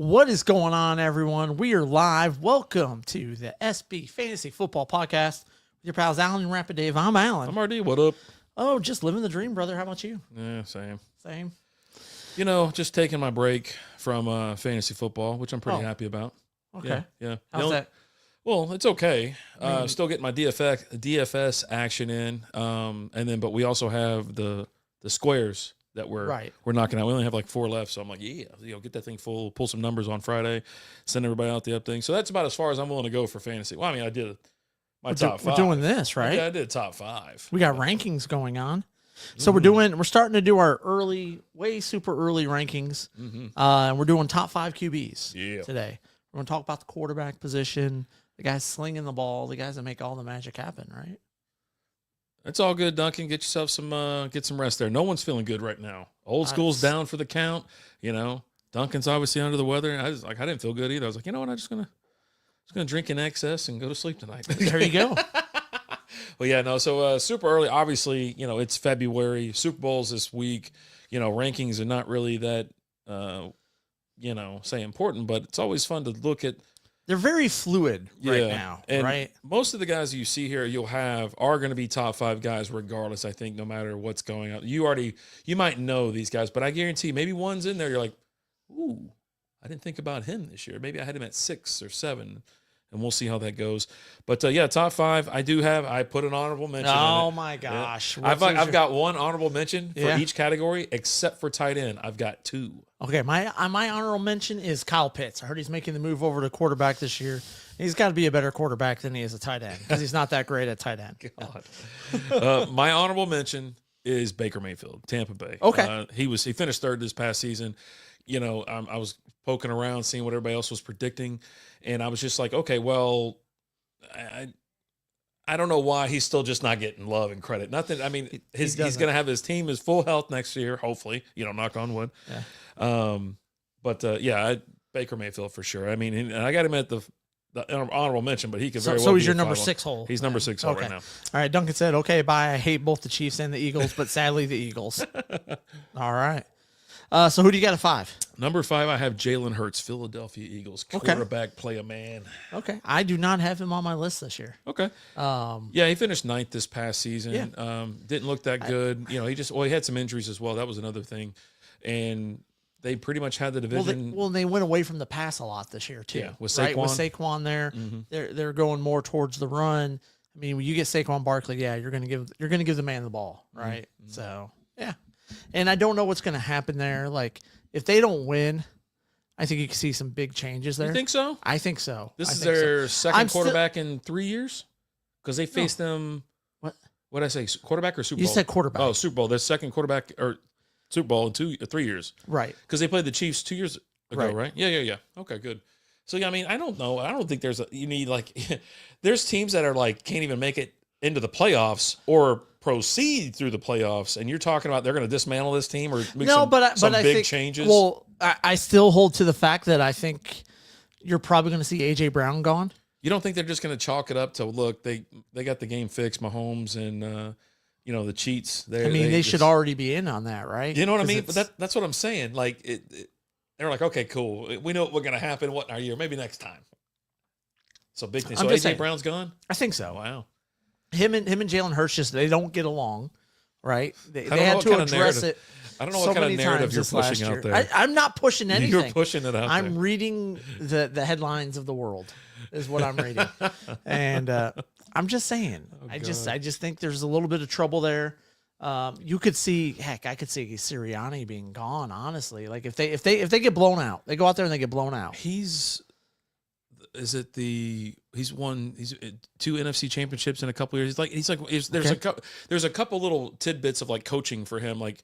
What is going on, everyone? We are live. Welcome to the SB Fantasy Football Podcast with your pals Alan and Rapid Dave. I'm Alan. I'm RD. What up? Oh, just living the dream, brother. How about you? Yeah, same. Same. You know, just taking my break from fantasy football, which I'm pretty happy about. Okay. Yeah. How's that? Well, it's okay. Still getting my DFS action in, but we also have the squares that we're knocking out. We only have like 4 left, so I'm like, get that thing full, pull some numbers on Friday, send everybody out the up thing. So that's about as far as I'm willing to go for fantasy. Well, I mean, I did my top 5. We're doing this, right? Yeah, I did top 5. We got rankings going on. So we're starting to do our super early rankings. And we're doing top 5 QBs today. We're going to talk about the quarterback position, the guys slinging the ball, the guys that make all the magic happen, right? It's all good, Duncan. Get yourself get some rest there. No one's feeling good right now. Old school's down for the count. You know, Duncan's obviously under the weather. I didn't feel good either. I was like, you know what? I'm just gonna drink in excess and go to sleep tonight. There you go. Well, yeah, no. So super early. Obviously, you know, it's February. Super Bowl's this week. You know, rankings are not really that, say important, but it's always fun to look at. They're very fluid right now, and right? Most of the guys you see here are going to be top 5 guys regardless, I think, no matter what's going on. You might know these guys, but I guarantee maybe one's in there, you're like, ooh, I didn't think about him this year. Maybe I had him at 6 or 7, and we'll see how that goes. But, top 5, I put an honorable mention Oh, in it. my gosh. Yeah. I've got one honorable mention for each category, except for tight end. I've got 2. Okay, my honorable mention is Kyle Pitts. I heard he's making the move over to quarterback this year. He's got to be a better quarterback than he is a tight end because he's not that great at tight end. God. My honorable mention is Baker Mayfield, Tampa Bay. Okay. He finished 3rd this past season. You know, I was poking around, seeing what everybody else was predicting, and I was just like, okay, well, I don't know why he's still just not getting love and credit. Nothing. I mean, he's going to have his team is full health next year, hopefully. You know, knock on wood. Yeah. Baker Mayfield for sure. I mean, and I got him at the honorable mention, but he could very well. So be he's your number 5-1. 6 hole. He's number 6 hole right now. All right, Duncan said, "Okay, bye. I hate both the Chiefs and the Eagles, but sadly the Eagles." All right. So who do you got at 5? Number 5, I have Jalen Hurts, Philadelphia Eagles quarterback, play a man. Okay, I do not have him on my list this year. Okay. He finished 9th this past season. Yeah. Didn't look that good. You know, he had some injuries as well. That was another thing, and they pretty much had the division. They went away from the pass a lot this year too. Yeah, with Saquon. Right? With Saquon there, they're going more towards the run. I mean, when you get Saquon Barkley, you're going to give the man the ball, right? Mm-hmm. So yeah, and I don't know what's going to happen there. Like if they don't win, I think you can see some big changes there. You think so? I think so. This is their second quarterback in 3 years because they faced them. What did I say? Quarterback or Super Bowl? You said quarterback. Oh, Super Bowl. Their second quarterback or Super Bowl in 3 years. Right. Because they played the Chiefs 2 years ago, right? Yeah. Okay, good. So, I mean, I don't know. I don't think there's teams that are like can't even make it into the playoffs or proceed through the playoffs. And you're talking about they're going to dismantle this team or make some big changes. Well, I still hold to the fact that I think you're probably going to see A.J. Brown gone. You don't think they're just going to chalk it up to, look, they got the game fixed, Mahomes and, the cheats. They should already be in on that, right? You know what I mean? But that's what I'm saying. Like, they're like, okay, cool. We know what's going to happen in our year. Maybe next time. So big thing. So A.J. Brown's gone? I think so. Wow. Him and Jalen Hurts they don't get along, right? They had to address it. I don't know what kind of narrative you're pushing out there. I'm not pushing anything. You're pushing it out there. I'm reading the headlines of the world is what I'm reading. And I'm just saying. I just think there's a little bit of trouble there. You could see, I could see Sirianni being gone, honestly. Like if they get blown out, they go out there and they get blown out. He's won 2 NFC championships in a couple years. There's a couple little tidbits of like coaching for him, like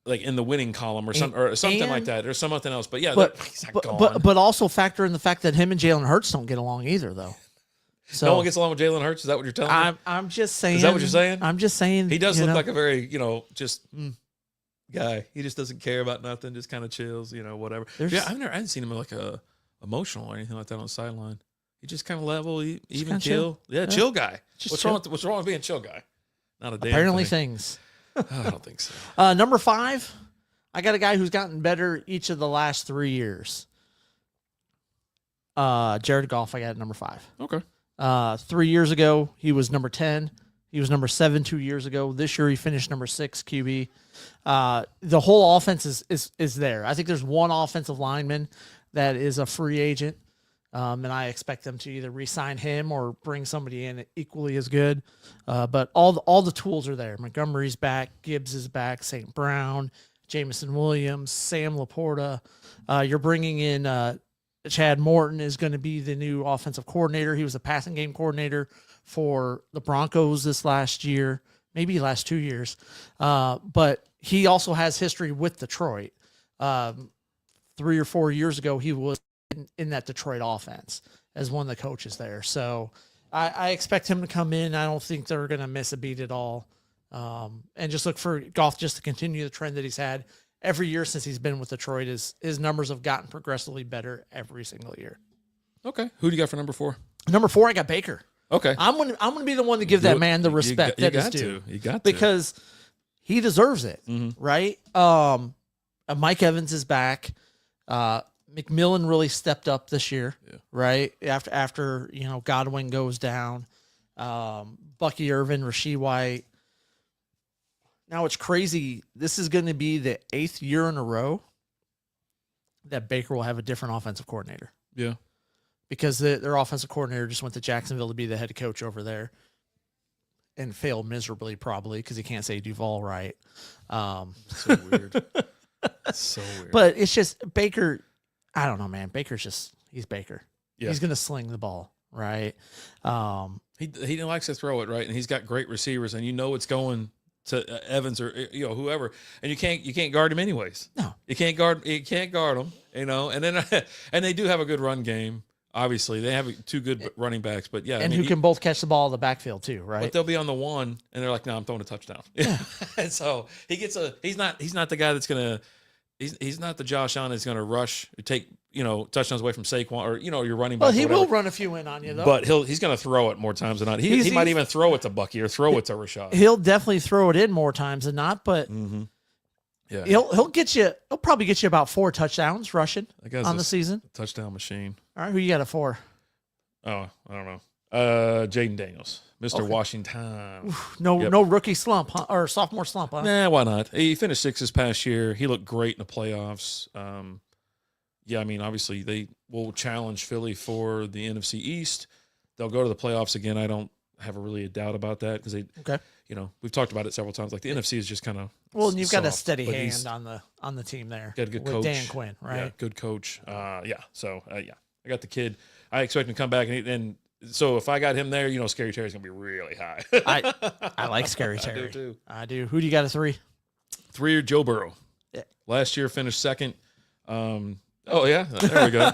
in the winning column or something like that, or something else. But yeah, he's not gone. But also factor in the fact that him and Jalen Hurts don't get along either, though. So no one gets along with Jalen Hurts. Is that what you're telling me? I'm just saying. Is that what you're saying? I'm just saying. He does look like a very guy. He just doesn't care about nothing. Just kind of chills, whatever. I haven't seen him like emotional or anything like that on the sideline. He just kind of level, even chill. Yeah, chill guy. What's wrong with being a chill guy? Not a damn apparently thing. Things. I don't think so. Number 5, I got a guy who's gotten better each of the last 3 years. Jared Goff, I got at number 5. Okay. 3 years ago, he was number 10. He was number 7 2 years ago. This year, he finished number 6 QB. The whole offense is there. I think there's one offensive lineman that is a free agent, and I expect them to either re-sign him or bring somebody in equally as good. But all the tools are there. Montgomery's back. Gibbs is back. St. Brown, Jameson Williams, Sam Laporta. You're bringing in Chad Morton is going to be the new offensive coordinator. He was a passing game coordinator for the Broncos this last year, maybe last 2 years. But he also has history with Detroit. 3 or 4 years ago, he was in that Detroit offense as one of the coaches there. So I expect him to come in. I don't think they're going to miss a beat at all. And just look for Goff just to continue the trend that he's had every year since he's been with Detroit. His numbers have gotten progressively better every single year. Okay. Who do you got for number 4? Number 4, I got Baker. Okay. I'm gonna be the one to give that man the respect that is due. You got to. Because he deserves it, right? Mike Evans is back. McMillan really stepped up this year, right? After Godwin goes down, Bucky Irvin, Rasheed White. Now it's crazy. This is going to be the 8th year in a row that Baker will have a different offensive coordinator. Yeah. Because their offensive coordinator just went to Jacksonville to be the head coach over there and failed miserably, probably because he can't say Duval right. So weird. So weird. But it's just Baker. I don't know, man. He's Baker. Yeah. He's going to sling the ball, right? He likes to throw it, right? And he's got great receivers, and it's going to Evans or whoever, and you can't guard him anyways. No, you can't guard him, And then and they do have a good run game. Obviously, they have 2 good running backs, but yeah, and who can both catch the ball in the backfield too, right? But they'll be on the one, and they're like, "No, I'm throwing a touchdown." Yeah. And so he's not the guy that's gonna. He's not the Josh Allen that's gonna rush, take touchdowns away from Saquon or your running back. Well, he will run a few in on you though. But he's gonna throw it more times than not. He might even throw it to Bucky or throw it to Rashad. He'll definitely throw it in more times than not, but yeah, he'll get you. He'll probably get you about 4 touchdowns rushing on the season. Touchdown machine. All right, who you got at 4? Oh, I don't know. Jaden Daniels, Mr. Washington. No rookie slump or sophomore slump, huh? Nah, why not? He finished 6th this past year. He looked great in the playoffs. Yeah, I mean, obviously they will challenge Philly for the NFC East. They'll go to the playoffs again. I don't have a doubt about that because we've talked about it several times. Like the NFC is just kind of and you've got a steady hand on the team there. Got a good with coach, Dan Quinn, right? Yeah, good coach. So I got the kid. I expect him to come back and so if I got him there, Scary Terry's gonna be really high. I like Scary Terry. I do too. I do. Who do you got at 3? 3, Joe Burrow. Yeah. Last year finished 2nd. Oh yeah, there we go.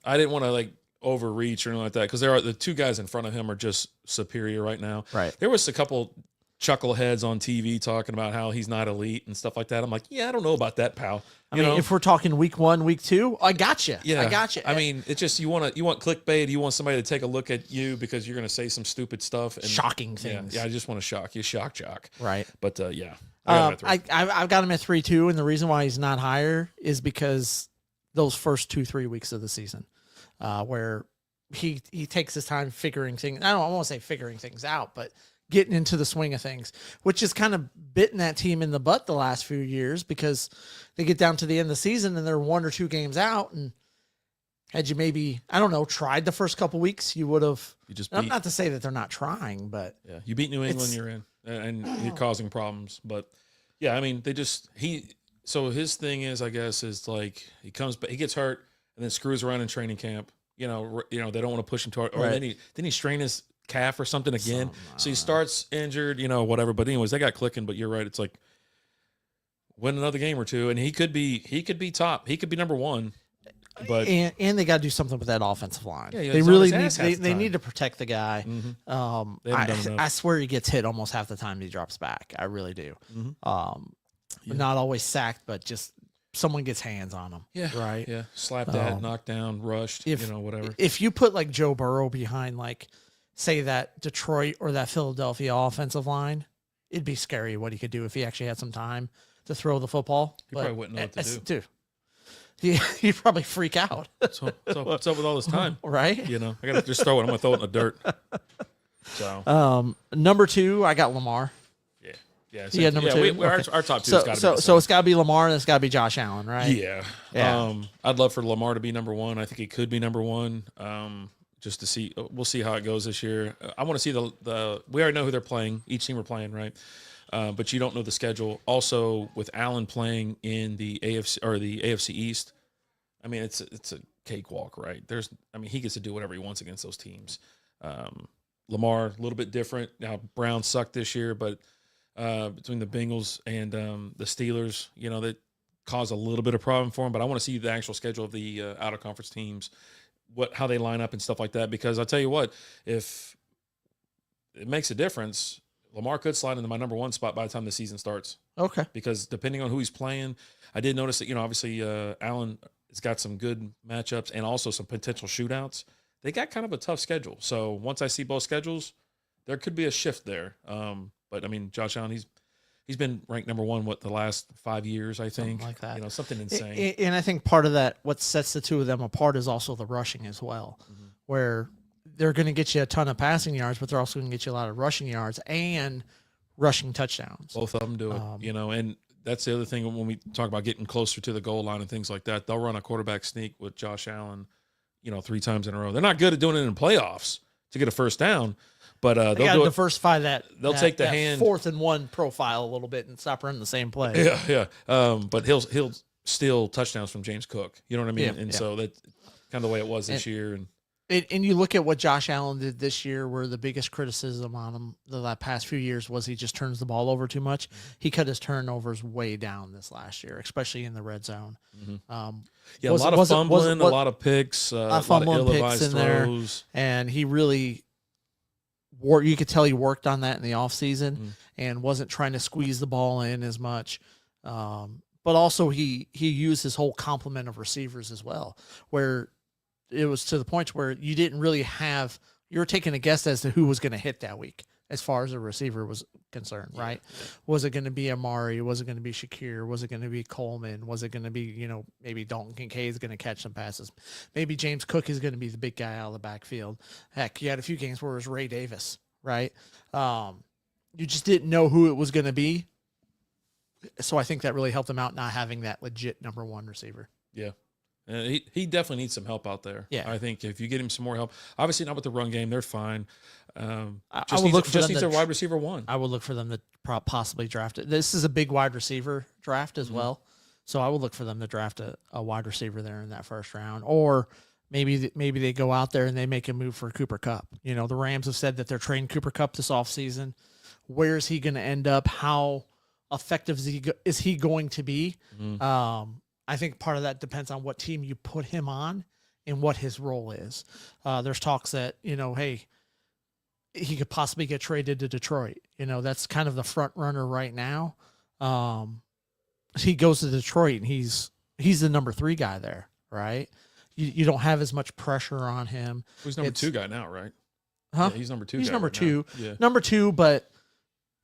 I didn't want to overreach or anything like that because the 2 guys in front of him are just superior right now. Right. There was a couple chuckleheads on TV talking about how he's not elite and stuff like that. I'm like, yeah, I don't know about that, pal. I mean, if we're talking week 1, week 2, I got you. Yeah, I got you. I mean, it's just you want clickbait. You want somebody to take a look at you because you're going to say some stupid stuff and shocking things. Yeah, I just want to shock you, shock jock. Right. But yeah, I've got him at 3 too, and the reason why he's not higher is because those first 2-3 weeks of the season, where he takes his time figuring things. I won't say figuring things out, but getting into the swing of things, which is kind of bitten that team in the butt the last few years because they get down to the end of the season and they're 1 or 2 games out. And had you maybe, tried the first couple weeks, you would have. Not to say that they're not trying, but yeah, you beat New England, you're in, and you're causing problems. But yeah, I mean, so his thing is, I guess, is he comes, but he gets hurt and then screws around in training camp. They don't want to push him toward, or right. then he strain his calf or something again. So he starts injured, whatever. But anyways, they got clicking. But you're right. It's win another game or 2, and he could be top. He could be number 1. But and they got to do something with that offensive line. Yeah, they really need they need to protect the guy. Mm-hmm. I swear he gets hit almost half the time he drops back. I really do. Mm-hmm. Not always sacked, but just someone gets hands on him. Yeah. Right. Yeah. Slapped at, knocked down, rushed, whatever. If you put Joe Burrow behind say that Detroit or that Philadelphia offensive line, it'd be scary what he could do if he actually had some time to throw the football. He probably wouldn't know what to do. He'd probably freak out, So what's up with all this time? right? You know, I got to just throw it. I'm going to throw it in the dirt. So, Number 2, I got Lamar. yeah. Yeah, number 2. Our top two has got to be So it's got to be Lamar and it's got to be Josh Allen, right? Yeah. Yeah. I'd love for Lamar to be number 1. I think he could be number 1. Just to see, we'll see how it goes this year. I want to see the. We already know who they're playing. Each team are playing, right? But you don't know the schedule. Also, with Allen playing in the AFC East, I mean, it's a cakewalk, right? He gets to do whatever he wants against those teams. Lamar, a little bit different. Now, Brown sucked this year, but between the Bengals and the Steelers, that caused a little bit of problem for him. But I want to see the actual schedule of the out of conference teams, how they line up and stuff like that. Because I'll tell you what, if it makes a difference, Lamar could slide into my number 1 spot by the time the season starts. Okay. Because depending on who he's playing, I did notice that, obviously Allen has got some good matchups and also some potential shootouts. They got kind of a tough schedule. So once I see both schedules, there could be a shift there. But I mean, Josh Allen, he's been ranked number 1 the last 5 years, I think. Something like that. Something insane. And I think part of that, what sets the two of them apart, is also the rushing as well, where they're going to get you a ton of passing yards, but they're also going to get you a lot of rushing yards and rushing touchdowns. Both of them do it, and that's the other thing when we talk about getting closer to the goal line and things like that. They'll run a quarterback sneak with Josh Allen, 3 times in a row. They're not good at doing it in playoffs to get a first down, but they'll do it. Diversify that. They'll take the hand 4th and 1 profile a little bit and stop running the same play. Yeah. But he'll steal touchdowns from James Cook. You know what I mean? Yeah, So that's kind of the way it was this year. And you look at what Josh Allen did this year, where the biggest criticism on him the past few years was he just turns the ball over too much. He cut his turnovers way down this last year, especially in the red zone. A lot of fumbling, a lot of picks, a lot of ill-advised throws. And he really you could tell he worked on that in the offseason and wasn't trying to squeeze the ball in as much. But also he used his whole complement of receivers as well, where it was to the point where you didn't really you were taking a guess as to who was going to hit that week as far as a receiver was concerned, right? Yeah. Was it going to be Amari? Was it going to be Shakir? Was it going to be Coleman? Was it going to be, maybe Dalton Kincaid is going to catch some passes? Maybe James Cook is going to be the big guy out of the backfield. Heck, you had a few games where it was Ray Davis, right? You just didn't know who it was going to be. So I think that really helped him out not having that legit number 1 receiver. Yeah. He definitely needs some help out there. Yeah. I think if you get him some more help, obviously not with the run game, they're fine. I would look for needs a wide receiver 1. I would look for them to possibly draft it. This is a big wide receiver draft as well. So I would look for them to draft a wide receiver there in that first round. Or maybe they go out there and they make a move for Cooper Kupp. The Rams have said that they're trading Cooper Kupp this offseason. Where is he going to end up? How effective is he going to be? I think part of that depends on what team you put him on and what his role is. There's talks that, hey, he could possibly get traded to Detroit. That's kind of the front runner right now. He goes to Detroit and he's the number 3 guy there, right? You don't have as much pressure on him. He's number 2 guy now, right? Huh? Yeah, he's number 2 He's guy number right 2. Now. Yeah. Number 2, but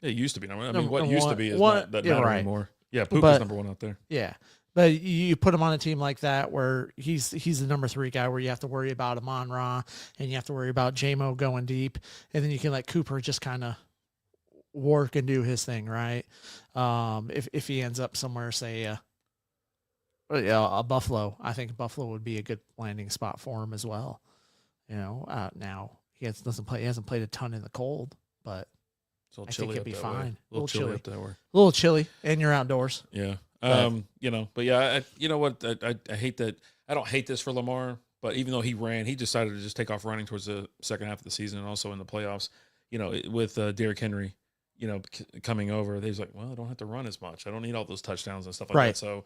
it used to be number 1. I mean, what used to be is doesn't matter anymore. Yeah, Puka's number 1 out there. Yeah. But you put him on a team like that where he's the number 3 guy, where you have to worry about Amon-Ra and you have to worry about J-Mo going deep, and then you can let Cooper just kind of work and do his thing, right? If he ends up somewhere, say a Buffalo, I think Buffalo would be a good landing spot for him as well. Now he hasn't played a ton in the cold, but I think he'd be fine. A little chilly up that way. A little chilly, and you're outdoors. Yeah. But yeah, you know what? I hate that. I don't hate this for Lamar, but even though he decided to just take off running towards the second half of the season and also in the playoffs, with Derrick Henry, coming over, he's like, well, I don't have to run as much. I don't need all those touchdowns and stuff like that. So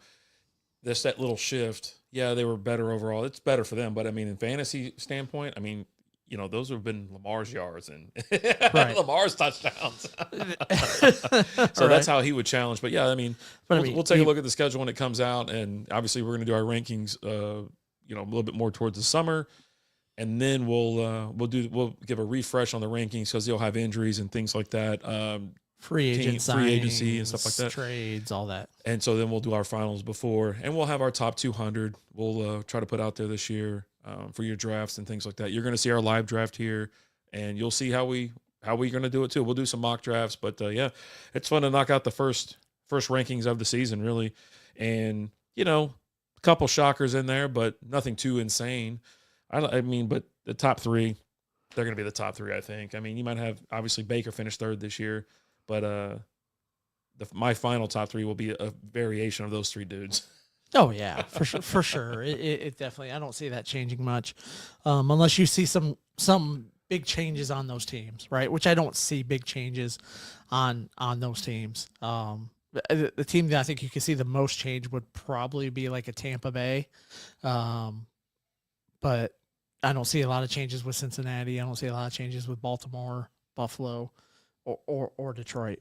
that little shift, yeah, they were better overall. It's better for them. But I mean, in fantasy standpoint, those have been Lamar's yards and Lamar's touchdowns. So that's how he would challenge. But yeah, we'll take a look at the schedule when it comes out, and obviously we're going to do our rankings, a little bit more towards the summer, and then we'll give a refresh on the rankings because they'll have injuries and things like that. free agent free agency and stuff like signings, that. trades, all that. And so then we'll do our finals before, and we'll have our top 200. We'll try to put out there this year for your drafts and things like that. You're going to see our live draft here, and you'll see how we're going to do it too. We'll do some mock drafts, but yeah, it's fun to knock out the first rankings of the season, really. And a couple shockers in there, but nothing too insane. I mean, but the top 3, they're going to be the top 3, I think. I mean, you might have obviously Baker finished 3rd this year, but my final top 3 will be a variation of those 3 dudes. Oh yeah, for sure, for sure. It definitely. I don't see that changing much, unless you see some big changes on those teams, right? Which I don't see big changes on those teams. The team that I think you can see the most change would probably be like a Tampa Bay, but I don't see a lot of changes with Cincinnati. I don't see a lot of changes with Baltimore, Buffalo, or Detroit.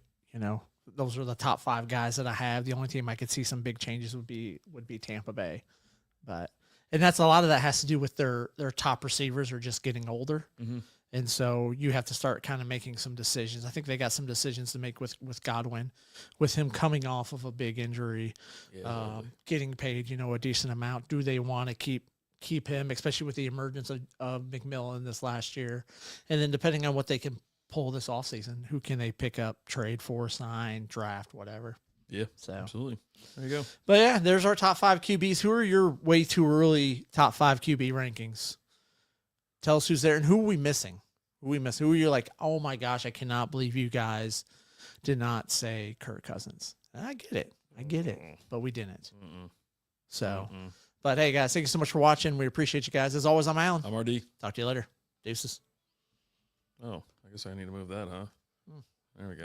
Those are the top 5 guys that I have. The only team I could see some big changes would be Tampa Bay, and that's a lot of that has to do with their top receivers are just getting older, and so you have to start kind of making some decisions. I think they got some decisions to make with Godwin, with him coming off of a big injury, getting paid a decent amount. Do they want to keep him, especially with the emergence of McMillan this last year, and then depending on what they can pull this offseason, who can they pick up, trade for, sign, draft, whatever. Yeah, so absolutely. There you go. But yeah, there's our top 5 QBs. Who are your way too early top 5 QB rankings? Tell us who's there and who are we missing? Who are you like, oh my gosh, I cannot believe you guys did not say Kirk Cousins. And I get it, but we didn't. So, but hey guys, thank you so much for watching. We appreciate you guys. As always, I'm Alan. I'm RD. Talk to you later. Deuces. Oh, I guess I need to move that, huh? There we go.